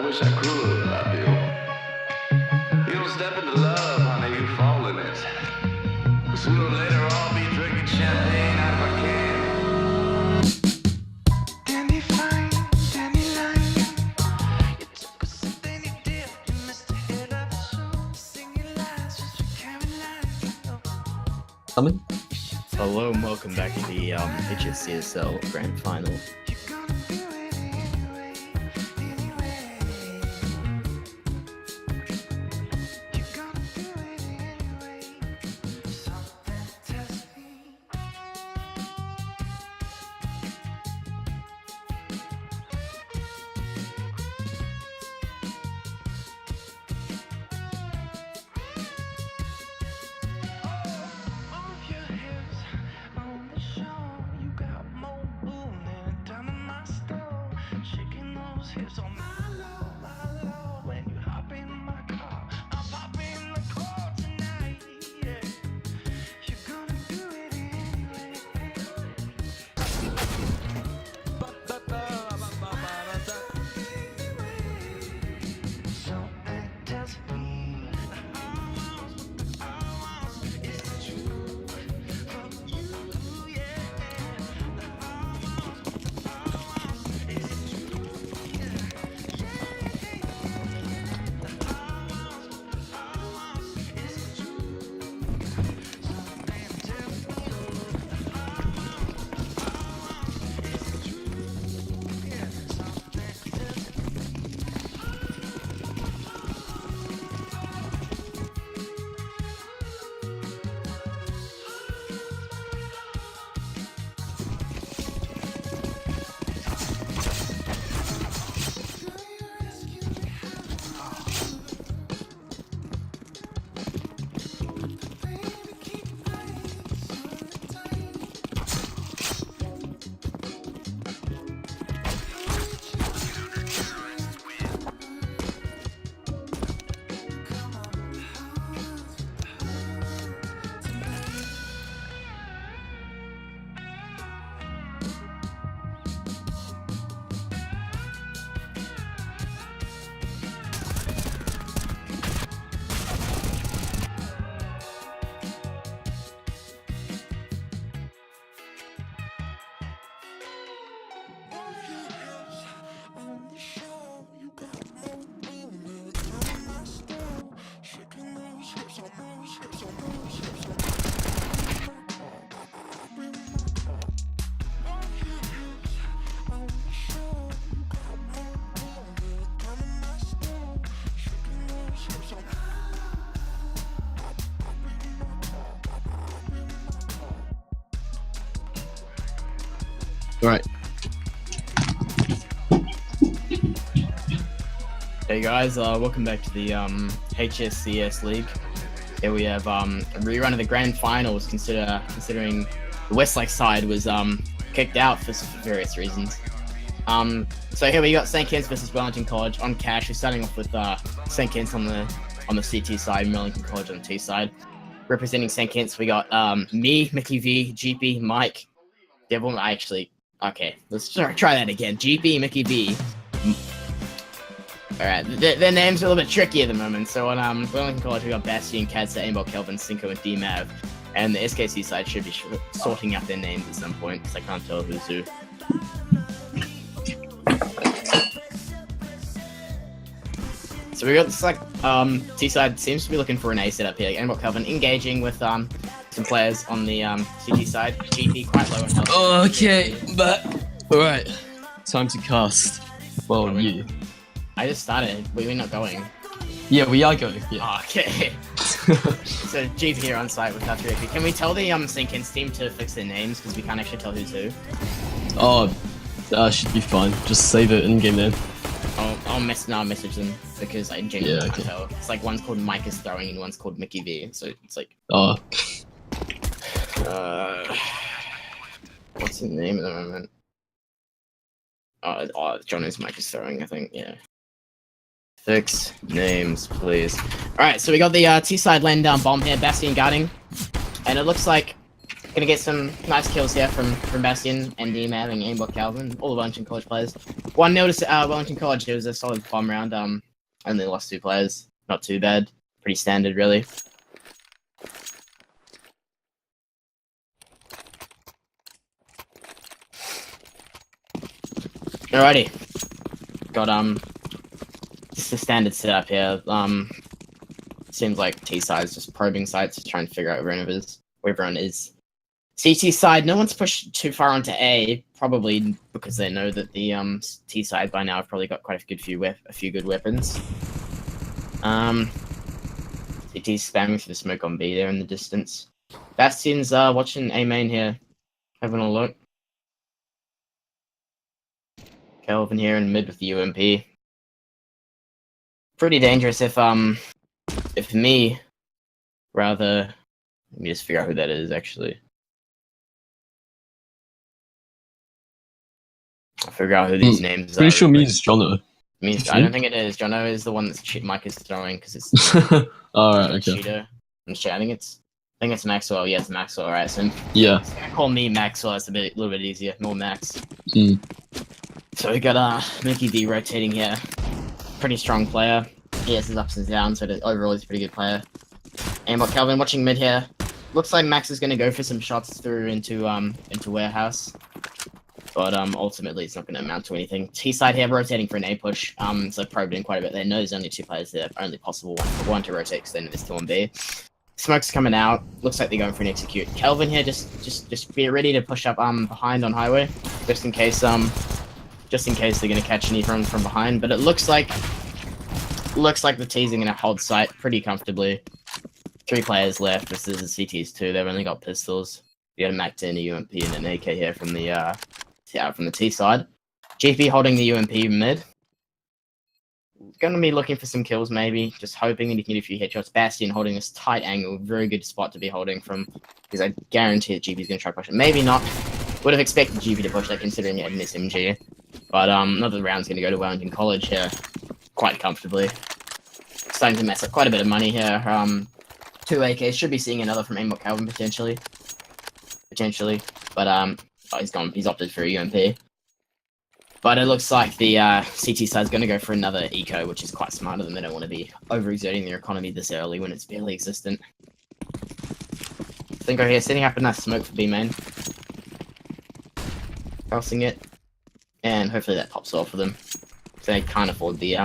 wish I could, I feel. You'll step into love, honey, you fall in it. Sooner or later, I'll be drinking champagne out of a can. Dandy fine, dandy line. You took a sip, then you did. You missed the head of the show. Singing lies just for Caroline. Coming? Hello and welcome back to the HSCSL Grand Final. Right. Hey guys, welcome back to the HSCS League. Here we have a rerun of the Grand Finals, considering the Westlake side was kicked out for various reasons. So here we got St. Kents versus Wellington College on cash. We're starting off with St. Kents on the CT side, Wellington College on the T side. Representing St. Kents, we got me, Mickey V, GP, Mike, Devil. Okay, let's try that again. GP, Mickey V. Alright, their names are a little bit tricky at the moment. So on Wellington College, we got Bastion, Kadsa, Aimbot, Kelvin, Cinco, and DMAV. And the SKC side should be sorting out their names at some point, because I can't tell who's who. So we got this, T side seems to be looking for an A setup here. Aimbot, Kelvin engaging with some players on the CT side. GP quite low in health. Okay, but alright. Time to cast. Well, you. I just started. We're not going. Yeah, we are going. Yeah. Oh, okay. So GP here on site with After AP. Can we tell the St. Kents team to fix their names, because we can't actually tell who's who? Oh, should be fine. Just save it in game then. I'll message them, because I genuinely can't tell. It's like one's called Mike is throwing and one's called Mickey V. So it's like. Oh. What's his name at the moment? Johnny's Mike is throwing, I think. Yeah. Fix names, please. Alright, so we got the T-side laying down bomb here, Bastion guarding. And it looks like Gonna get some nice kills here from Bastion and DMAV and Aimbot Calvin, all the Wellington College players. 1-0 to Wellington College. It was a solid bomb round. Only lost 2 players. Not too bad. Pretty standard, really. Alrighty. Got just the standard setup here. Seems like T side's just probing sites, trying to figure out where everyone is. CT side, no one's pushed too far onto A, probably because they know that the T side by now have probably got quite a few good weapons. CT's spamming for the smoke on B there in the distance. Bastion's watching A main here, having a look. Kelvin here in mid with the UMP. Pretty dangerous if me, rather. Let me just figure out who that is actually. I'll figure out who these names are. Pretty sure me is Jono. I don't think it is. Jono is the one that Mike is throwing because it's alright, okay. Cheater. I think it's Maxwell. Yeah, it's Maxwell. Alright, so yeah. He's gonna call me Maxwell. It's little bit easier. More Max. So we got Mickey D rotating here. Pretty strong player. He has his ups and downs, but overall he's a pretty good player. And what Calvin watching mid here. Looks like Max is gonna go for some shots through into warehouse. But ultimately it's not going to amount to anything. T side here rotating for an A push. So probed in quite a bit. They know there's only 2 players there. Only possible one to rotate because they know there's 2 on B. Smoke's coming out. Looks like they're going for an execute. Kelvin here just be ready to push up behind on highway, just in case they're going to catch any from behind. But it looks like the T's are going to hold site pretty comfortably. 3 players left. This is the CTs 2. They've only got pistols. You got a MAC-10, a UMP, and an AK here from the T side. GP holding the UMP mid. Gonna be looking for some kills maybe, just hoping that he can get a few headshots. Bastion holding this tight angle, very good spot to be holding from, because I guarantee that GP's gonna try to push it. Maybe not. Would have expected GP to push that considering he had an SMG. But another round's gonna go to Wellington College here, quite comfortably. Starting to mess up quite a bit of money here. 2 AKs, should be seeing another from Aimbot Calvin potentially. But oh, he's gone. He's opted for a UMP. But it looks like the CT side's going to go for another eco, which is quite smart of them. They don't want to be overexerting their economy this early when it's barely existent. Thingo here, setting up a nice smoke for B main. Crossing it. And hopefully that pops off for them. So they can't afford the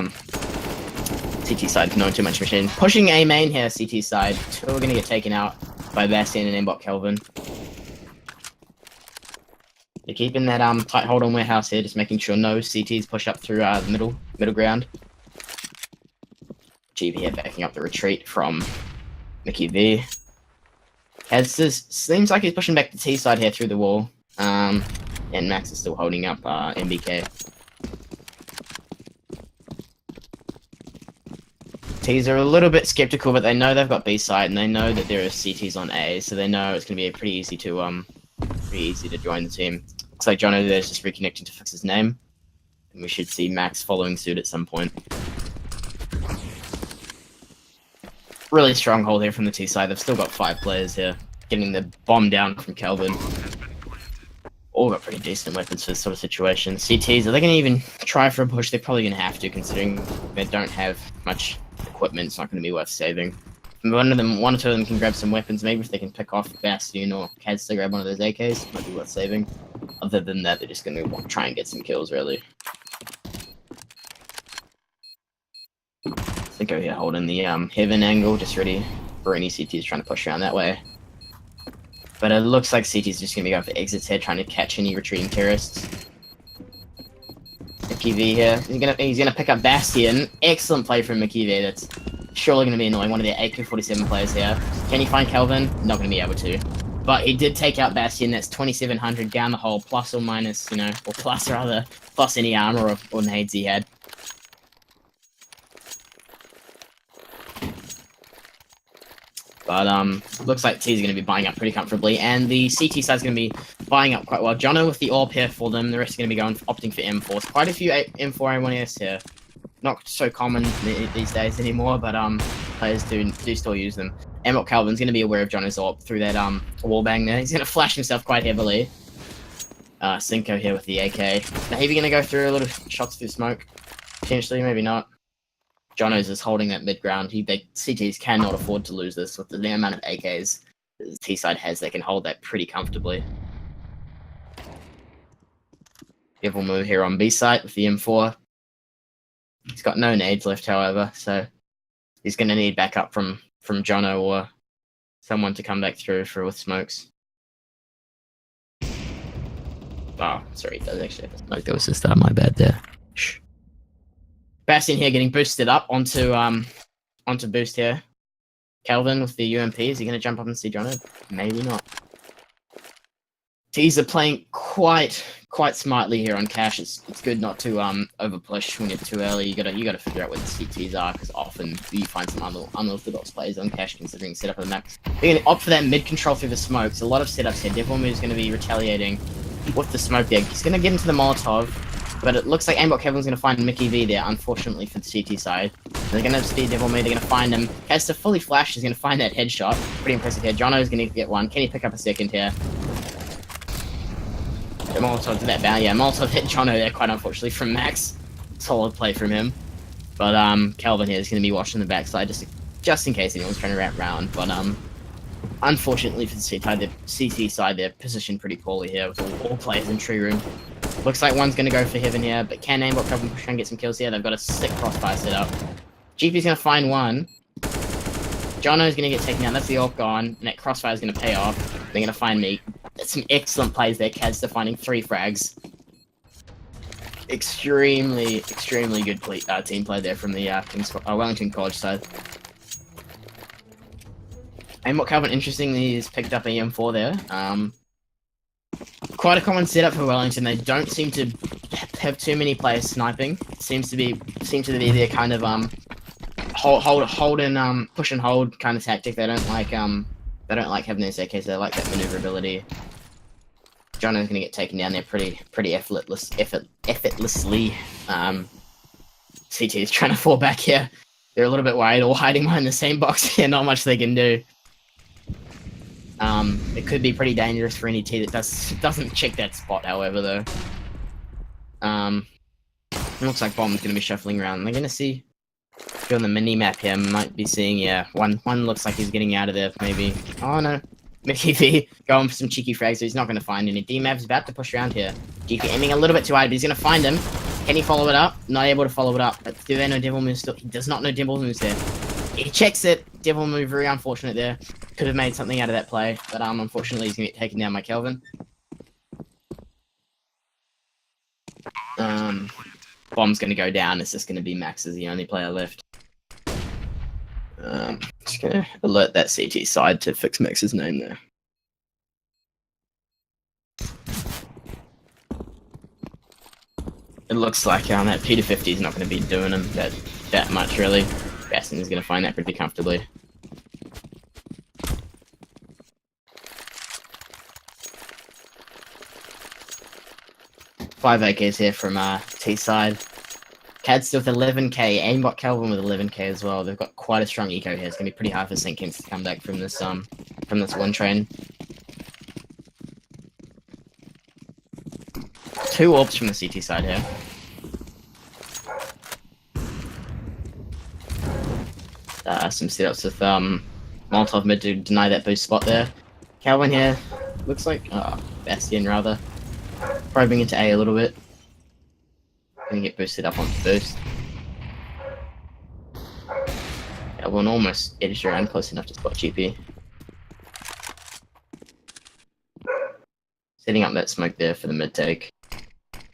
CT side knowing too much machine. Pushing A main here, CT side. 2 are going to get taken out by Bastion and Aimbot Kelvin. They're keeping that tight hold on warehouse here, just making sure no CTs push up through the middle ground. GB here backing up the retreat from Mickey V. Seems like he's pushing back the T side here through the wall. And Max is still holding up MBK. T's are a little bit skeptical, but they know they've got B side and they know that there are CTs on A, so they know it's going to be pretty easy to join the team. Looks like Jono there's just reconnecting to fix his name. And we should see Max following suit at some point. Really strong hold here from the T side. They've still got 5 players here. Getting the bomb down from Kelvin. All got pretty decent weapons for this sort of situation. CTs, are they going to even try for a push? They're probably going to have to, considering they don't have much equipment. It's not going to be worth saving. One or 2 of them can grab some weapons. Maybe if they can pick off Bastion or Kads to grab one of those AKs, it might be worth saving. Other than that, they're just going to try and get some kills, really. Cinco here holding the Heaven angle, just ready for any CTs trying to push around that way. But it looks like CT's just going to be going for exits here, trying to catch any retreating terrorists. Mickey V here. He's gonna pick up Bastion. Excellent play from Mickey V. That's surely going to be annoying. One of the AK-47 players here. Can he find Kelvin? Not going to be able to. But he did take out Bastion. That's 2,700 down the hole, plus or minus, or plus rather, plus any armor or nades he had. But looks like T's going to be buying up pretty comfortably, and the CT side's going to be buying up quite well. Jono with the AWP here for them. The rest are going to be opting for M4s. Quite a few M4 A1S here. not so common these days anymore, but players do still use them. Emmett Calvin's going to be aware of Jono's ult through that wallbang there. He's going to flash himself quite heavily. Cinco here with the AK. Now he's going to go through a little shots through smoke. Potentially, maybe not. Jono's is holding that mid ground. CTs cannot afford to lose this with the amount of AKs the T side has. They can hold that pretty comfortably. Devil move here on B site with the M4. He's got no nades left, however, so he's going to need backup from Jono or someone to come back through with smokes. Oh, sorry, he does actually have a smoke. That was just my bad there. Shh. Bastion here getting boosted up onto boost here. Calvin with the UMP. Is he going to jump up and see Jono? Maybe not. T's are playing quite smartly here on Cash. It's good not to over push when you're too early. You gotta figure out where the CTs are, because often you find some unorthodox plays on Cash considering setup of the max. They're gonna opt for that mid control through the smokes. A lot of setups here. Devil Move's gonna be retaliating with the smoke there. He's gonna get into the Molotov, but it looks like Aimbot Kevin's gonna find Mickey V there, unfortunately for the CT side. They're gonna speed Devil Move, they're gonna find him. Has to fully flash, he's gonna find that headshot. Pretty impressive here. Jono's gonna get one. Can he pick up a second here? The Molotov to that bound. Yeah, Molotov hit Jono there, quite unfortunately, from Max. Solid play from him. But Calvin here is going to be watching the backside just in case anyone's trying to wrap round. But unfortunately for the CT side, they're positioned pretty poorly here with all players in tree room. Looks like one's going to go for Heaven here, but can Aimbot Calvin push and get some kills here? They've got a sick crossfire set up. GP's going to find one. Jono's going to get taken down. That's the ult gone, and that crossfire is going to pay off. They're going to find me. That's some excellent plays there. Kazster finding 3 frags. Extremely good team play there from the Kents Wellington College side. And what Calvin, interestingly, has picked up a M4 there. Quite a common setup for Wellington. They don't seem to have too many players sniping. It seems to be their kind of hold and push and hold kind of tactic. They don't like having this AKs. They like that maneuverability. Jono's gonna get taken down there pretty effortlessly. CT is trying to fall back here. They're a little bit worried, all hiding behind the same box here. Not much they can do. It could be pretty dangerous for any T that doesn't check that spot. However, though, it looks like Bomb's gonna be shuffling around. They're gonna see. On the mini map here, might be seeing, one looks like he's getting out of there, maybe. Oh no, Mickey V going for some cheeky frags, so he's not going to find any. D-Map's about to push around here. GP aiming a little bit too high, but he's going to find him. Can he follow it up? Not able to follow it up. But do they know Devil Move's still? He does not know Devil Move's there. He checks it. Devil Move, very unfortunate there. Could have made something out of that play, but unfortunately he's going to get taken down by Kelvin. Bomb's going to go down. It's just going to be Max as the only player left. Just going to alert that CT side to fix Max's name there. It looks like that P250 is not going to be doing him that much, really. Bastion is going to find that pretty comfortably. Five AKs here from T side. Cad's still with 11k. Aimbot Calvin with 11k as well. They've got quite a strong eco here. It's going to be pretty hard for St. Kents to come back from this win train. 2 AWPs from the CT side here. Some setups with Molotov mid to deny that boost spot there. Calvin here looks like Bastion rather. Probing into A little bit. Gonna get boosted up on boost. Calvin almost edged around close enough to spot GP. Setting up that smoke there for the mid take.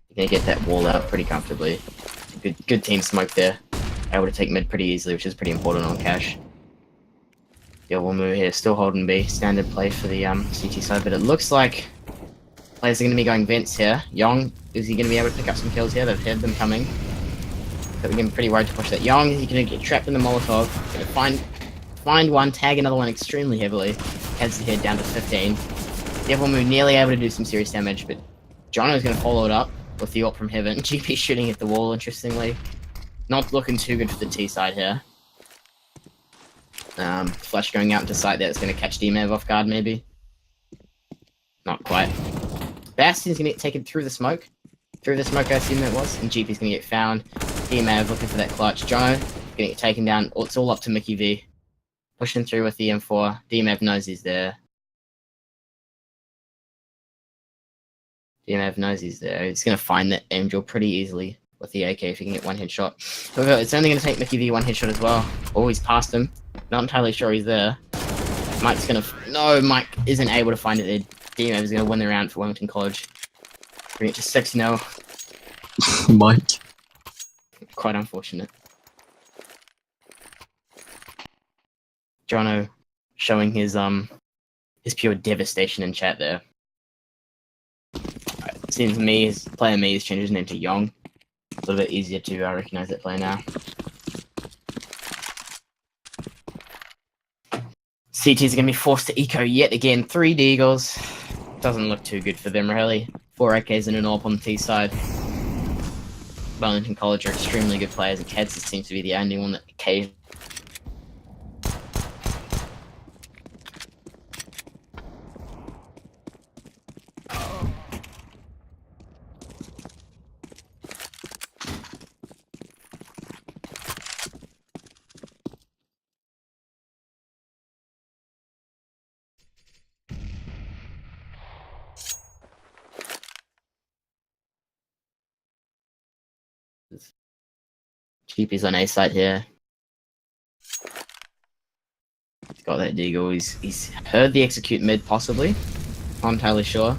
You're gonna get that wall out pretty comfortably. Good team smoke there. Able to take mid pretty easily, which is pretty important on Cash. We'll move here, still holding B. Standard play for the CT side, but it looks like players are going to be going vents here. Yong, is he going to be able to pick up some kills here? They've heard them coming. But we're getting pretty worried to push that. Yong, he's going to get trapped in the Molotov. Going to find one, tag another one extremely heavily. Heads the head down to 15. Devil Moon nearly able to do some serious damage, but Jono's going to follow it up with the ult from Heaven. GP shooting at the wall, interestingly. Not looking too good for the T side here. Flash going out into sight there. It's going to catch DMAV off guard, maybe. Not quite. Bastion's going to get taken through the smoke. Through the smoke, I assume that was. And GP's going to get found. DMAV looking for that clutch. Jono going to get taken down. It's all up to Mickey V. Pushing through with the M4. DMAV knows he's there. DMAV knows he's there. He's going to find that Angel pretty easily with the AK if he can get one headshot. However, it's only going to take Mickey V one headshot as well. Oh, he's past him. Not entirely sure he's there. Mike's going to... No, Mike isn't able to find it there. DMAV is going to win the round for Wellington College. Bring it to 6-0. Mike. Quite unfortunate. Jono showing his pure devastation in chat there. Right, it seems to me his player me has changed his name to Yong. A little bit easier to recognize that player now. CT's gonna be forced to eco yet again. 3 Deagles. Doesn't look too good for them really. 4 AKs and an AWP on the T side. Wellington College are extremely good players, and Kents seems to be the only one that occasionally. GP's on A side here. He's got that deagle. He's heard the execute mid possibly. Not entirely sure.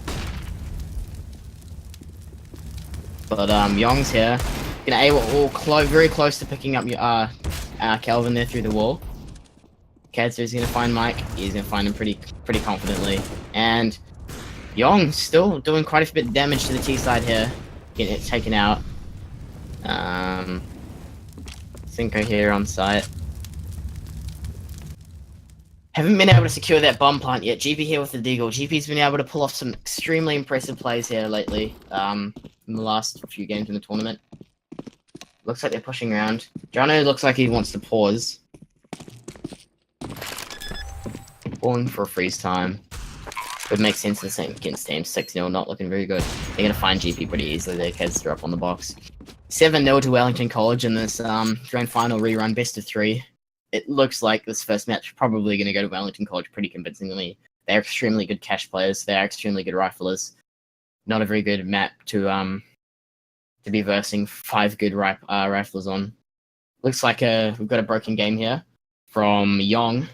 But Yong's here. Gonna very close to picking up Kelvin there through the wall. Kadzu's gonna find Mike. He's gonna find him pretty confidently. And Yong still doing quite a bit of damage to the T side here. Getting it taken out. Cinco here on site. Haven't been able to secure that bomb plant yet. GP here with the deagle. GP's been able to pull off some extremely impressive plays here lately. In the last few games in the tournament. Looks like they're pushing around. Jono looks like he wants to pause. Falling for a freeze time. Would make sense in the same against team. 6-0, not looking very good. They're going to find GP pretty easily. Their kids are up on the box. 7-0 to Wellington College in this grand final rerun, best of 3. It looks like this first match probably going to go to Wellington College pretty convincingly. They're extremely good cash players. They're extremely good riflers. Not a very good map to be versing 5 good riflers on. Looks like we've got a broken game here from Yong.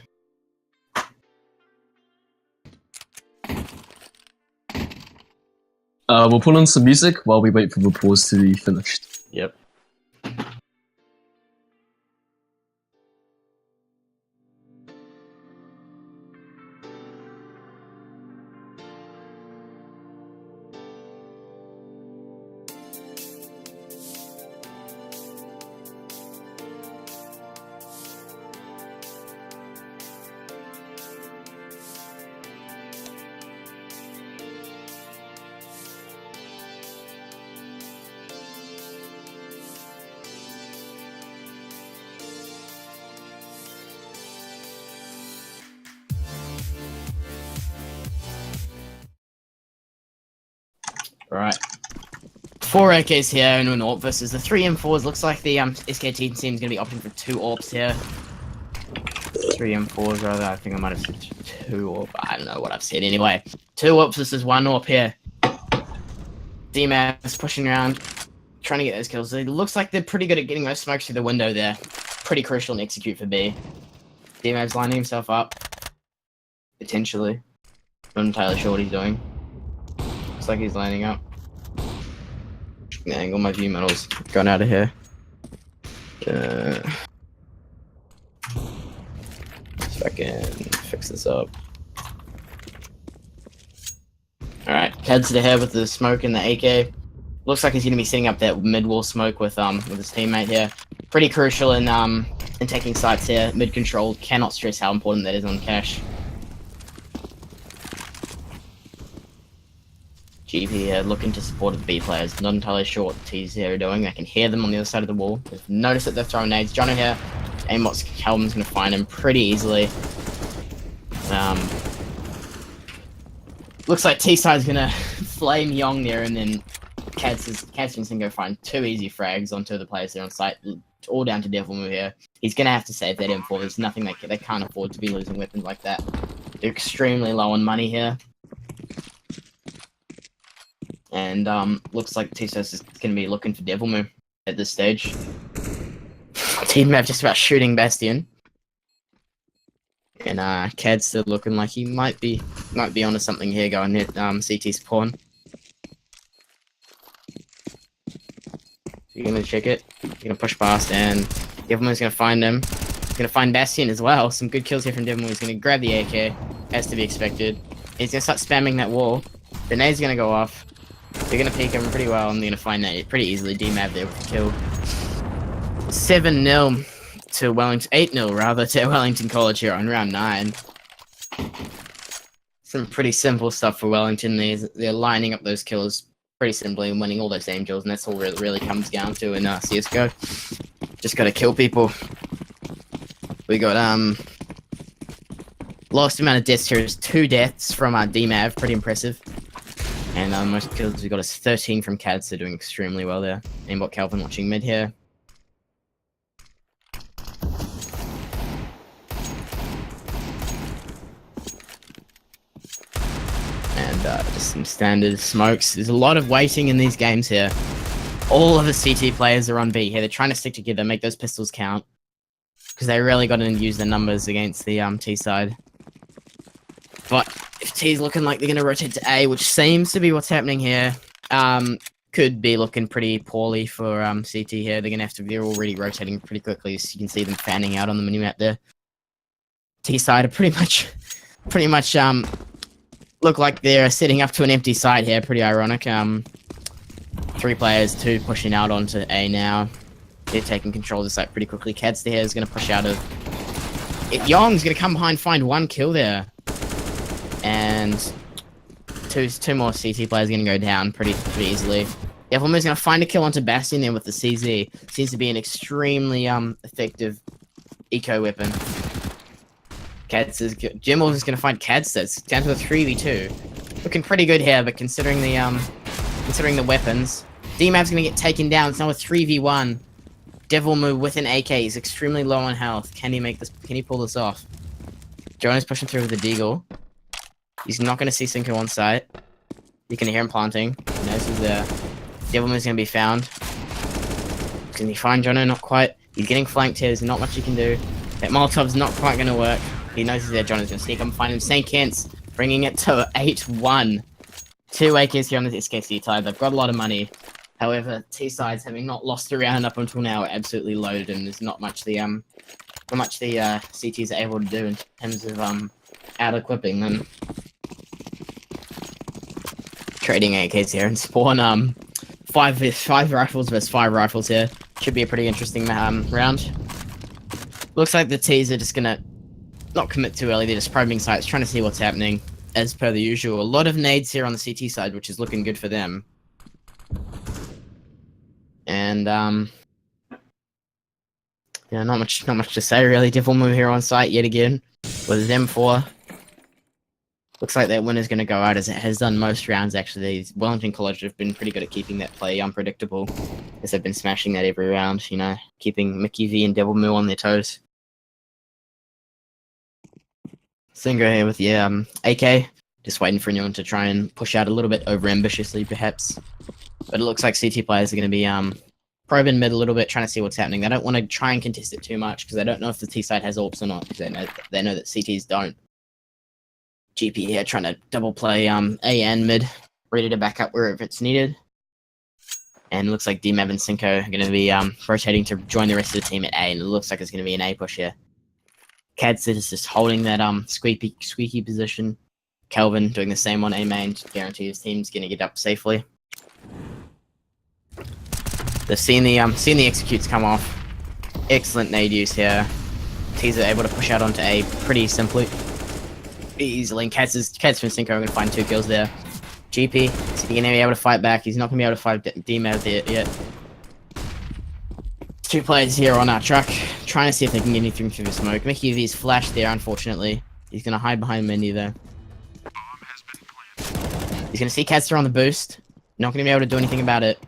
We'll put on some music while we wait for the pause to be finished. Yep. Right. 4 AKs here and an AWP versus the 3 M4s. Looks like the SKT team is going to be opting for 2 AWPs here. 3 M4s rather. I think I might have said 2 AWP. I don't know what I've said anyway. 2 AWPs versus 1 AWP here. DMAV is pushing around, trying to get those kills. It looks like they're pretty good at getting those smokes through the window there. Pretty crucial in execute for B. DMAV's lining himself up. Potentially. Not entirely sure what he's doing. Looks like he's lining up. Dang, all my view medals gone out of here. See if I can fix this up. Alright, heads to head with the smoke and the AK. Looks like he's going to be setting up that mid-wall smoke with his teammate here. Pretty crucial in taking sites here. Mid-control, cannot stress how important that is on cash. GP here looking to support the B players. Not entirely sure what the T's here are doing. I can hear them on the other side of the wall. They've noticed that they're throwing nades. Jono here. Amot's Calvin's going to find him pretty easily. Looks like T-Side's going to flame Yong there, and then Cats is going to go find 2 easy frags onto the players there on site. All down to Devilmoo here. He's going to have to save that M4. There's nothing they can't afford to be losing weapons like that. They're extremely low on money here. And looks like T-Size is going to be looking for Devilmoo at this stage. Team Mav just about shooting Bastion. And Cad's still looking like he might be onto something here going at CT's pawn. You're gonna check it. You're gonna push past, and Devilmoo's gonna find him. He's gonna find Bastion as well. Some good kills here from Devilmoo. He's gonna grab the AK, as to be expected. He's gonna start spamming that wall. The nade's gonna go off. They're gonna peek him pretty well, and they're gonna find that pretty easily. D-Mav there with the kill. 7-0 to Wellington, 8-0 rather to Wellington College here on round 9. Some pretty simple stuff for Wellington. They're lining up those kills pretty simply and winning all those angels, and that's all it really comes down to in CSGO. Just gotta kill people. We got lowest amount of deaths here is 2 deaths from D-Mav, pretty impressive. And most kills we got is 13 from Cads, so doing extremely well there. Aimbot Calvin watching mid here. And just some standard smokes. There's a lot of waiting in these games here. All of the CT players are on B here. They're trying to stick together, make those pistols count. Because they really got to use the numbers against the T side. But if T's looking like they're going to rotate to A, which seems to be what's happening here, could be looking pretty poorly for CT here. They're already rotating pretty quickly, so you can see them fanning out on the minimap there. T side are pretty much look like they're setting up to an empty side here. Pretty ironic. 3 players, 2 pushing out onto A now. They're taking control of the site pretty quickly. Cadster here is going to push out of... Yong's going to come behind, find 1 kill there. And two more CT players going to go down pretty easily. Devilmoo's going to find a kill onto Bastion there with the CZ. Seems to be an extremely effective eco weapon. Jim is going to find Cadster. It's down to a 3v2. Looking pretty good here, but considering the weapons, D-Mav's going to get taken down. It's now a 3v1. Devilmoo with an AK. He's extremely low on health. Can he make this? Can he pull this off? Jonas pushing through with the Deagle. He's not going to see Cinco on site. You can hear him planting. He knows he's there. Devilmoo's going to be found. Can he find Jono? Not quite. He's getting flanked here. There's not much he can do. That Molotov's not quite going to work. He knows he's there. Jono's going to sneak up and find him. St. Kent's bringing it to 8-1. 2 AKs here on the SKC tie. They've got a lot of money. However, T-Sides, having not lost a round up until now, are absolutely loaded, and there's not much the CTs are able to do in terms of out-equipping them. Trading AKs here and spawn 5 rifles versus 5 rifles here. Should be a pretty interesting round. Looks like the T's are just gonna not commit too early. They're just probing sites, trying to see what's happening. As per the usual, a lot of nades here on the CT side, which is looking good for them. And yeah, not much to say really. Devilmoo here on site yet again with his M4. Looks like that winner's going to go out as it has done most rounds actually. Wellington College have been pretty good at keeping that play unpredictable, as they've been smashing that every round. You know, keeping Mickey V and Devilmoo on their toes. Singo here with the AK, just waiting for anyone to try and push out a little bit over ambitiously, perhaps. But it looks like CT players are going to be probing mid a little bit, trying to see what's happening. They don't want to try and contest it too much because they don't know if the T side has AWPs or not. Because they know that CTs don't. GP here trying to double play A and mid, ready to back up wherever it's needed. And it looks like D-Mav and Cinco are going to be rotating to join the rest of the team at A, and it looks like it's going to be an A push here. Cadster is just holding that squeaky position. Kelvin doing the same on A main to guarantee his team's going to get up safely. They've seen the executes come off. Excellent nade use here. T's are able to push out onto A pretty simply, easily. And Cats and Cinco are going to find 2 kills there. GP, He's gonna be able to fight back. He's not gonna be able to fight Deem out there yet. 2 players here on our truck, trying to see if they can get anything through the smoke. Mickey V's flashed there, unfortunately. He's gonna hide behind Mindy there. He's gonna see Catster on the boost. Not gonna be able to do anything about it.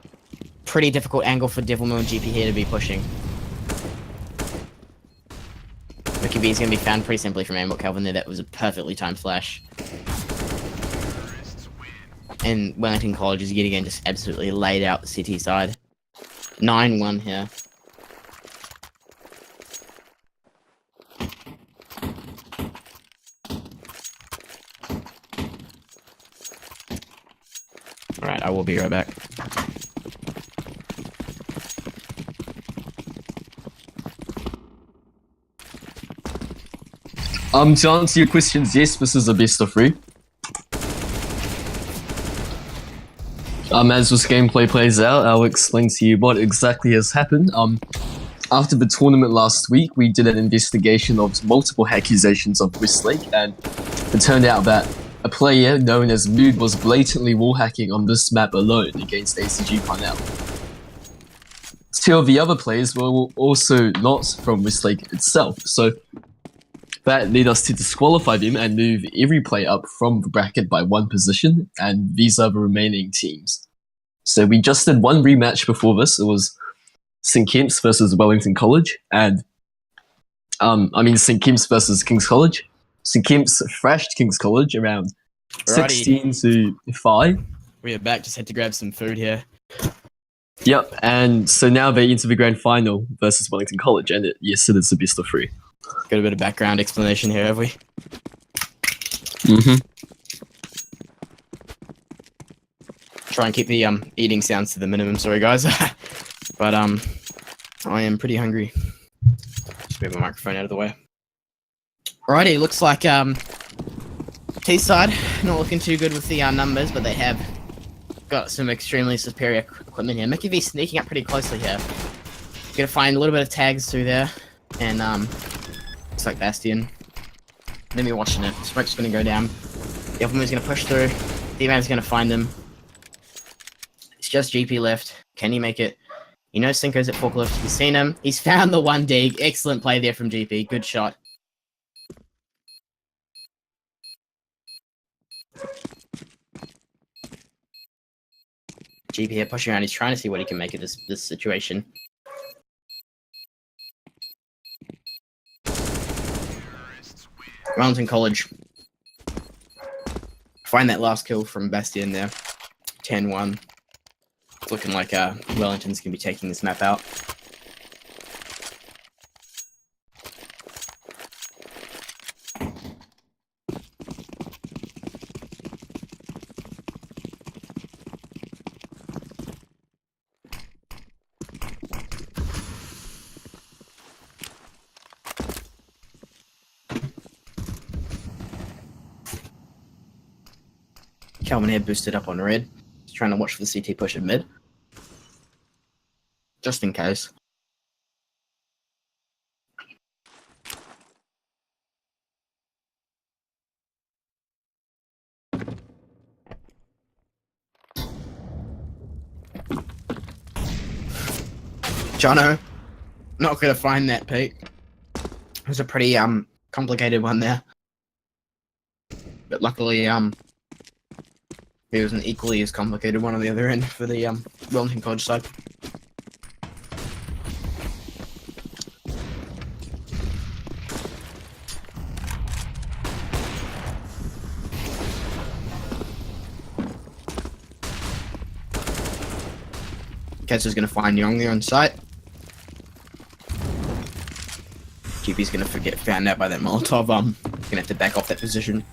Pretty difficult angle for Devilmill and GP here to be pushing. Mickey V is going to be found pretty simply from Aimbot Calvin there. That was a perfectly timed flash. And Wellington College is yet again just absolutely laid out the CT side. 9-1 here. Alright, I will be right back. To answer your questions, yes, this is a best of 3. As this gameplay plays out, I'll explain to you what exactly has happened. After the tournament last week, we did an investigation of multiple accusations of Westlake, and it turned out that a player known as Mood was blatantly wall hacking on this map alone against ACG Parnell. 2 of the other players were also not from Westlake itself, so that led us to disqualify them and move every player up from the bracket by 1 position, and these are the remaining teams. So we just did 1 rematch before this. It was St. Kemp's versus Wellington College, and St. Kemp's versus King's College. St. Kemp's thrashed King's College around 16-5. We are back, just had to grab some food here. Yep, and so now they into the grand final versus Wellington College, and yes, it is the best of 3. Got a bit of background explanation here, have we? Mm-hmm. Try and keep the eating sounds to the minimum, sorry guys. But I am pretty hungry. Just move my microphone out of the way. Alrighty, looks like T-side not looking too good with the numbers, but they have got some extremely superior equipment here. Mickey V sneaking up pretty closely here. Gonna find a little bit of tags through there, and looks like Bastion. Let me watching it. Smoke's gonna go down. The other one's gonna push through. D-Man's gonna find him. It's just GP left. Can he make it? You know Cinco's at forklift. He's seen him. He's found the 1 dig. Excellent play there from GP. Good shot. GP here pushing around. He's trying to see what he can make of this situation. Wellington College. Find that last kill from Bastion there. 10-1. Looking like Wellington's going to be taking this map out. Calvin here boosted up on red. He's trying to watch for the CT push at mid. Just in case. Jono, not gonna find that, Pete. It was a pretty complicated one there. But luckily there was an equally as complicated one on the other end for the Wellington College side. Ketcher's gonna find Young there on site. GP's gonna get found out by that Molotov. Gonna have to back off that position.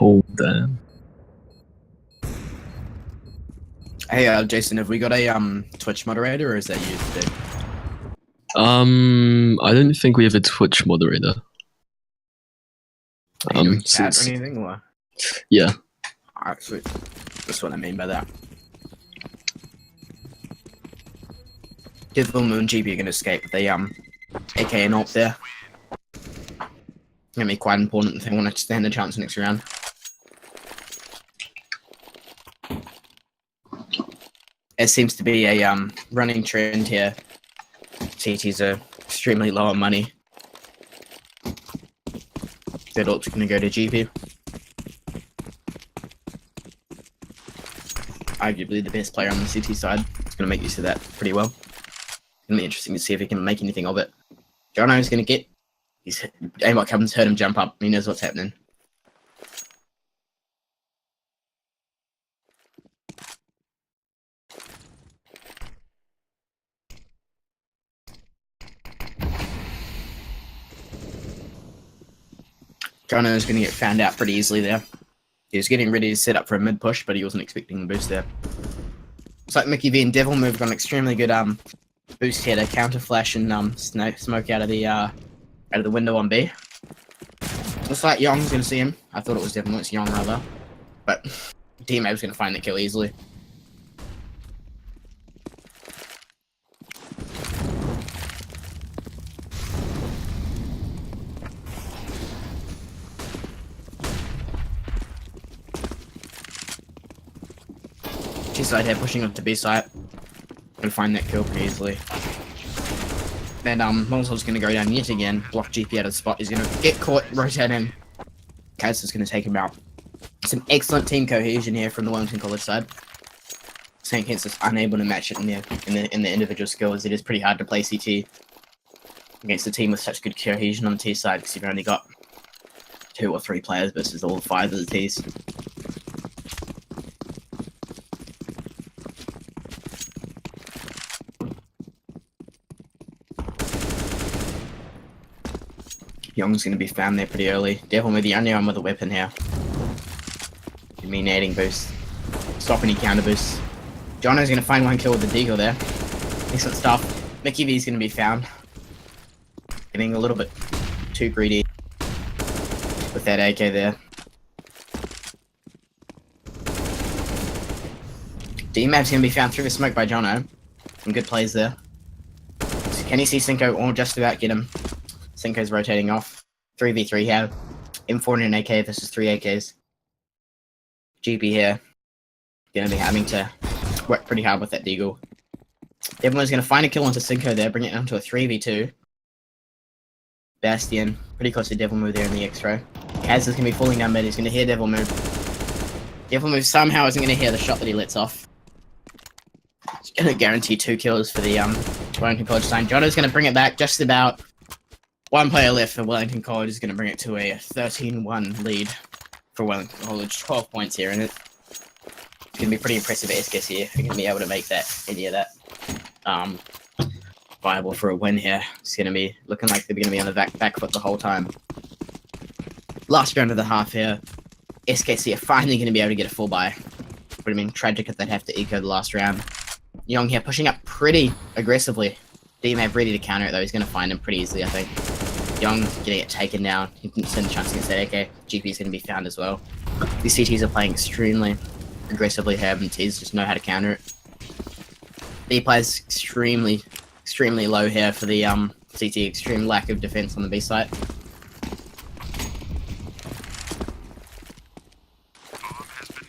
Oh, damn. Hey, Jason, have we got a Twitch moderator, or is that you today? I don't think we have a Twitch moderator. Are you doing chat or anything? Or? Yeah. Alright, sweet. That's what I mean by that. Devil Moon GP are gonna escape with a AK and ult there. Gonna be quite important if they want to stand a chance next round. It seems to be a running trend here. CTs are extremely low on money. That ult's gonna go to GP. Arguably the best player on the CT side. It's gonna make use of that pretty well. Gonna be interesting to see if he can make anything of it. Jono's gonna get. He's aimbot comes, heard him jump up. He knows what's happening. Jono's gonna get found out pretty easily there. He was getting ready to set up for a mid push, but he wasn't expecting the boost there. Looks like Mickey V and Devil Move got an extremely good boost here to counter flash and smoke out of the window on B. Looks like Young's gonna see him. I thought it was Devil Move, it's Young rather, but D-Mab's gonna find the kill easily. G side here pushing up to B site. Gonna find that kill pretty easily. Then Molotow's gonna go down yet again, block GP out of the spot. He's gonna get caught, rotate in. Kaz is gonna take him out. Some excellent team cohesion here from the Wellington College side. St. Kents is unable to match it in the individual skills. It is pretty hard to play CT against a team with such good cohesion on the T side because you've only got 2 or 3 players versus all 5 of the Ts. Young's going to be found there pretty early. Devil Move the only one with a weapon here. Give me nading boost. Stop any counter boosts. Jono's going to find one kill with the deagle there. Excellent stuff. Mickey V's going to be found. Getting a little bit too greedy with that AK there. D-Map's going to be found through the smoke by Jono. Some good plays there. So can you see Cinco or just about get him? Cinco's rotating off. 3v3 here. M4 and an AK versus 3 AKs. GP here. Gonna be having to work pretty hard with that deagle. Everyone's gonna find a kill onto Cinco there, bring it down to a 3v2. Bastion, pretty close to Devil Move there in the X-ray. Kaz is gonna be falling down mid, he's gonna hear Devil Move. Devil Move somehow isn't gonna hear the shot that he lets off. It's gonna guarantee 2 kills for the Wellington College side. Jono's gonna bring it back just about. 1 player left for Wellington College is going to bring it to a 13-1 lead for Wellington College. 12 points here, and it's going to be pretty impressive SKS here. They're going to be able to make any of that viable for a win here. It's going to be looking like they're going to be on the back foot the whole time. Last round of the half here. SKS are finally going to be able to get a full buy. Would have been tragic if they'd have to eco the last round. Young here pushing up pretty aggressively. D-Mab ready to counter it though. He's going to find him pretty easily, I think. Young going to get taken down. He can stand a chance against that AK. GP's going to be found as well. These CTs are playing extremely aggressively here, and Ts just know how to counter it. B plays extremely low here for the CT. Extreme lack of defense on the B site.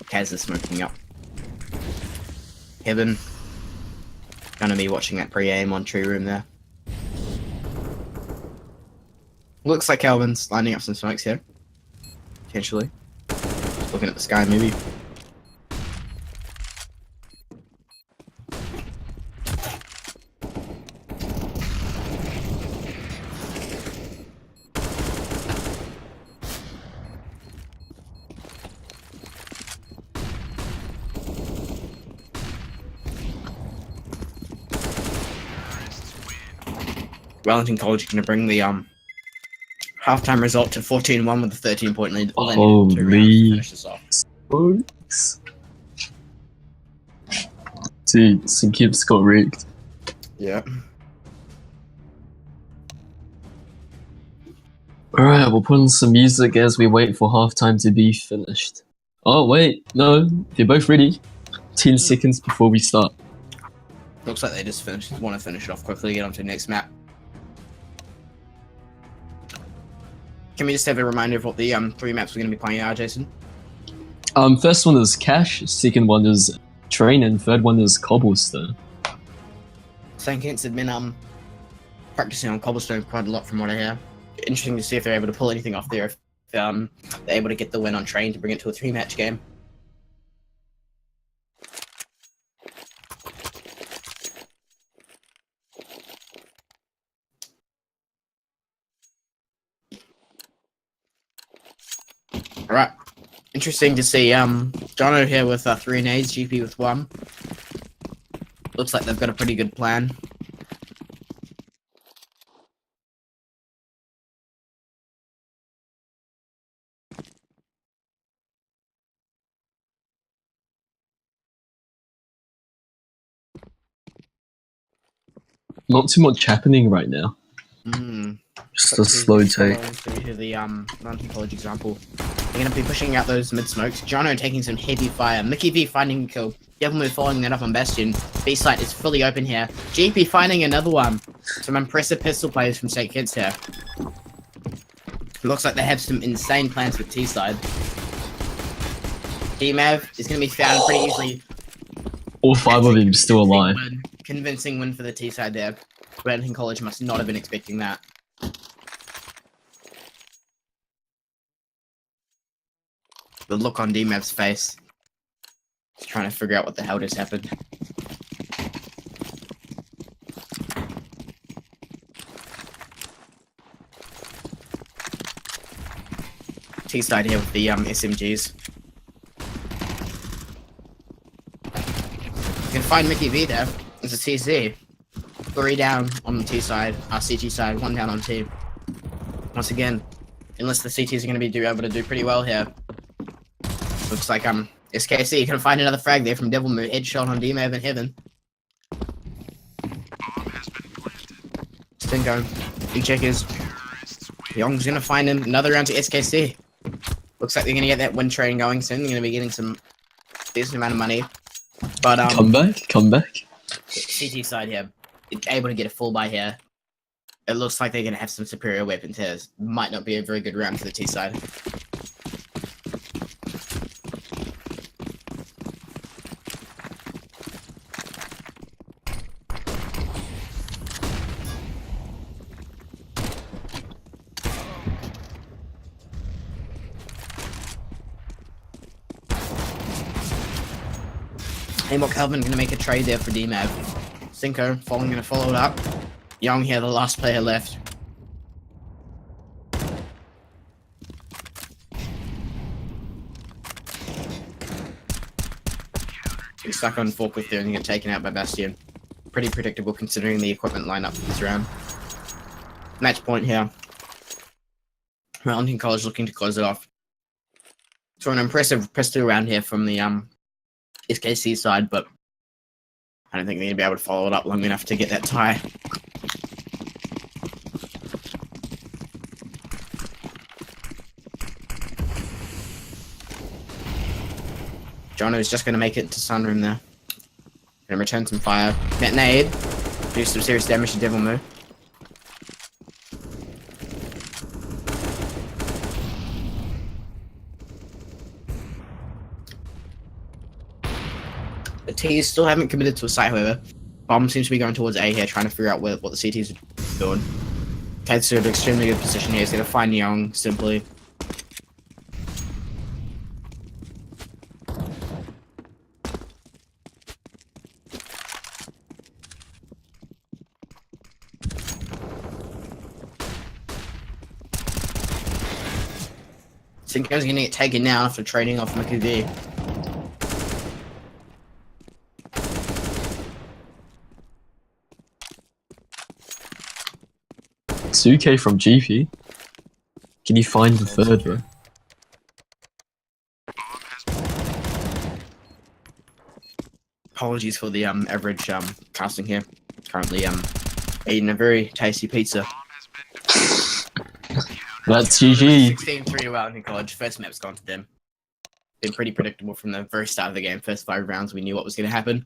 Kaz is smoking up. Heaven. Gonna be watching that pre-aim on Tree Room there. Looks like Calvin's lining up some smokes here. Potentially. Looking at the sky maybe. Wellington College is going to bring the halftime result to 14-1 with a 13-point lead. Holy smokes. Dude, St. got rigged. Yeah. Alright, we'll put on some music as we wait for halftime to be finished. Oh, wait, no, they're both ready. 10 seconds before we start. Looks like they just want to finish it off quickly, get on to the next map. Can we just have a reminder of what the 3 maps we're going to be playing are, Jason? First one is Cash, second one is Train, and third one is Cobblestone. St. Kents had been practicing on Cobblestone quite a lot from what I hear. Interesting to see if they're able to pull anything off there, if they're able to get the win on Train to bring it to a 3-match game. Alright. Interesting to see Jono here with 3 nades, GP with 1. Looks like they've got a pretty good plan. Not too much happening right now. Just a slow take. To the Wellington College example. They're going to be pushing out those mid smokes. Jono taking some heavy fire. Mickey V finding the kill. Devilmoo following that up on Bastion. B site is fully open here. GP finding another one. Some impressive pistol players from St. Kitts here. Looks like they have some insane plans with T side. DMAV is going to be found pretty easily. All 5 of them still alive. Convincing win for the T side there. Wellington College must not have been expecting that. The look on DMAV's face. He's trying to figure out what the hell just happened. T-side here with the SMGs. You can find Mickey V there. There's a TC. 3 down on the T side, CT side, 1 down on T. Once again, unless the CTs are going to be able to do pretty well here. Looks like SKC can find another frag there from Devilmoo. Headshot on DMAV in heaven. Stinko. Big checkers. Young's going to find him. Another round to SKC. Looks like they're going to get that win train going soon. They're going to be getting some decent amount of money. But Come back. CT side here, able to get a full buy here. It looks like they're going to have some superior weapons here. Might not be a very good round for the T side. Amok Calvin going to make a trade there for DMAV. Cinco going to follow it up. Young here, the last player left. He's stuck on forklift there and get taken out by Bastion. Pretty predictable considering the equipment lineup for this round. Match point here. Wellington College looking to close it off. So an impressive pistol round here from the SKC side, but I don't think they're going to be able to follow it up long enough to get that tie. Jono's just going to make it to Sunroom there. Going to return some fire. Net nade. Do some serious damage to Devilmoo. The T's still haven't committed to a site, however. Bomb seems to be going towards A here, trying to figure out what the CTs are doing. Ted's in an extremely good position here. He's going to find Young, simply. Cinco's going to get taken now after trading off Mickey V. Suke from GP. Can you find the third row? Apologies for the average casting here. Currently eating a very tasty pizza. That's GG. 16-3 to Wellington College. First map's gone to them. Been pretty predictable from the very start of the game. First 5 rounds, we knew what was going to happen.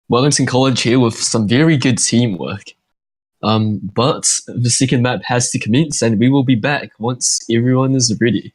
Wellington College here with some very good teamwork. But the second map has to commence, and we will be back once everyone is ready.